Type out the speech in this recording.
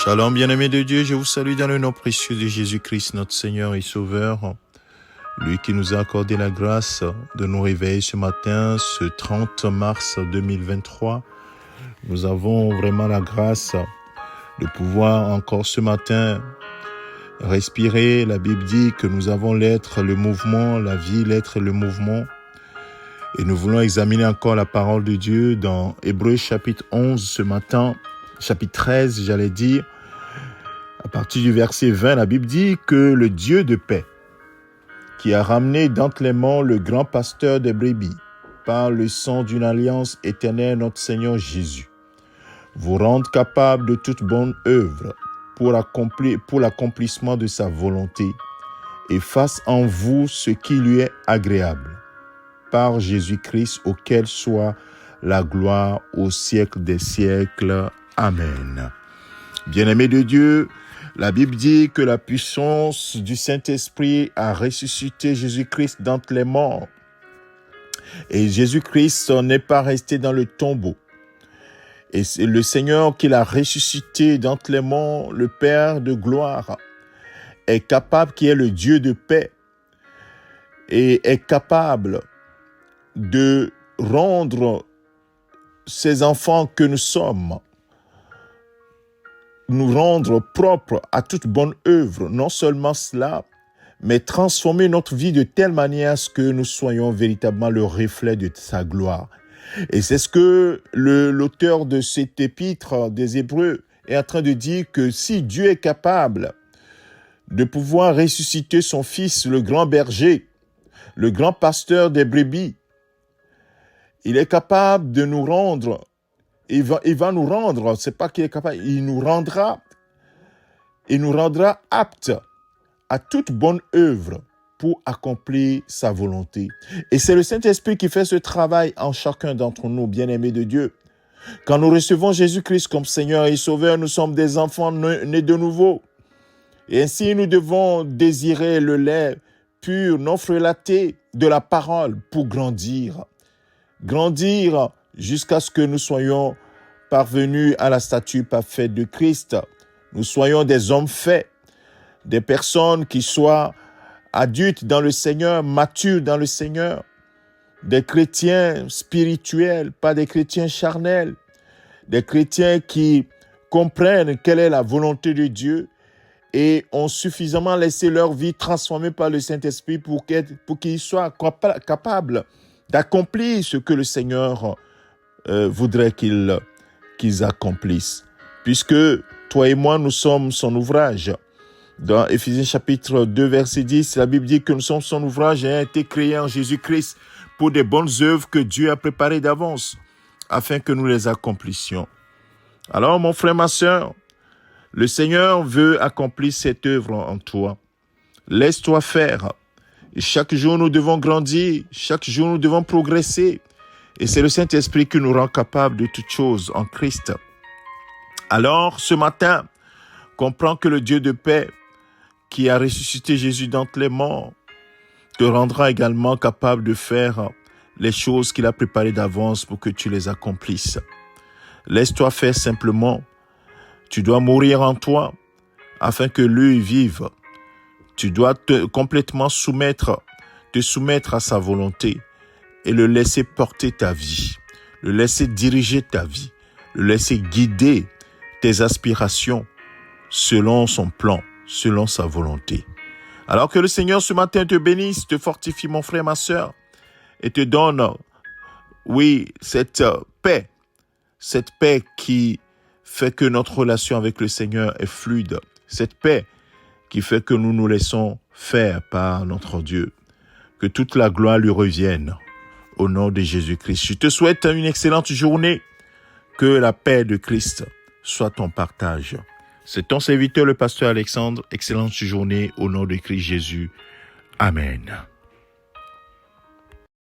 Shalom, bien-aimés de Dieu, je vous salue dans le nom précieux de Jésus-Christ, notre Seigneur et Sauveur, lui qui nous a accordé la grâce de nous réveiller ce matin, ce 30 mars 2023. Nous avons vraiment la grâce de pouvoir encore ce matin respirer. La Bible dit que nous avons l'être, le mouvement, la vie, l'être et le mouvement. Et nous voulons examiner encore la parole de Dieu dans Hébreux chapitre 11 ce matin, chapitre 13, j'allais dire. À partir du verset 20, la Bible dit que le Dieu de paix, qui a ramené d'entre les morts le grand pasteur des brebis, par le sang d'une alliance éternelle, notre Seigneur Jésus, vous rende capable de toute bonne œuvre pour l'accomplissement de sa volonté et fasse en vous ce qui lui est agréable. Par Jésus-Christ, auquel soit la gloire au siècle des siècles. Amen. Bien-aimés de Dieu, la Bible dit que la puissance du Saint-Esprit a ressuscité Jésus-Christ d'entre les morts. Et Jésus-Christ n'est pas resté dans le tombeau. Et c'est le Seigneur qui l'a ressuscité d'entre les morts, le Père de gloire, est capable, qui est le Dieu de paix, et est capable de rendre ses enfants que nous sommes, nous rendre propres à toute bonne œuvre. Non seulement cela, mais transformer notre vie de telle manière à ce que nous soyons véritablement le reflet de sa gloire. Et c'est ce que l'auteur de cet épître des Hébreux est en train de dire, que si Dieu est capable de pouvoir ressusciter son Fils, le grand berger, le grand pasteur des brebis, il est capable de nous rendre. Il va nous rendre, c'est pas qu'il est capable, il nous rendra aptes à toute bonne œuvre pour accomplir sa volonté. Et c'est le Saint-Esprit qui fait ce travail en chacun d'entre nous, bien-aimés de Dieu. Quand nous recevons Jésus-Christ comme Seigneur et Sauveur, nous sommes des enfants nés de nouveau. Et ainsi, nous devons désirer le lait pur, non frelaté de la parole pour grandir. Grandir jusqu'à ce que nous soyons parvenus à la stature parfaite de Christ. Nous soyons des hommes faits, des personnes qui soient adultes dans le Seigneur, matures dans le Seigneur, des chrétiens spirituels, pas des chrétiens charnels, des chrétiens qui comprennent quelle est la volonté de Dieu et ont suffisamment laissé leur vie transformée par le Saint-Esprit pour qu'ils soient capables d'accomplir ce que le Seigneur voudrait qu'ils accomplissent. Puisque toi et moi, nous sommes son ouvrage. Dans Éphésiens chapitre 2, verset 10, la Bible dit que nous sommes son ouvrage et a été créé en Jésus-Christ pour des bonnes œuvres que Dieu a préparées d'avance, afin que nous les accomplissions. Alors, mon frère, ma sœur, le Seigneur veut accomplir cette œuvre en toi. Laisse-toi faire. Et chaque jour, nous devons grandir. Chaque jour, nous devons progresser. Et c'est le Saint-Esprit qui nous rend capables de toutes choses en Christ. Alors, ce matin, comprends que le Dieu de paix, qui a ressuscité Jésus d'entre les morts, te rendra également capable de faire les choses qu'il a préparées d'avance pour que tu les accomplisses. Laisse-toi faire simplement. Tu dois mourir en toi afin que lui vive. Tu dois te soumettre à sa volonté et le laisser porter ta vie, le laisser diriger ta vie, le laisser guider tes aspirations selon son plan, selon sa volonté. Alors que le Seigneur ce matin te bénisse, te fortifie mon frère, ma sœur, et te donne, cette paix qui fait que notre relation avec le Seigneur est fluide, cette paix qui fait que nous nous laissons faire par notre Dieu. Que toute la gloire lui revienne au nom de Jésus-Christ. Je te souhaite une excellente journée. Que la paix de Christ soit ton partage. C'est ton serviteur, le pasteur Alexandre. Excellente journée au nom de Christ Jésus. Amen.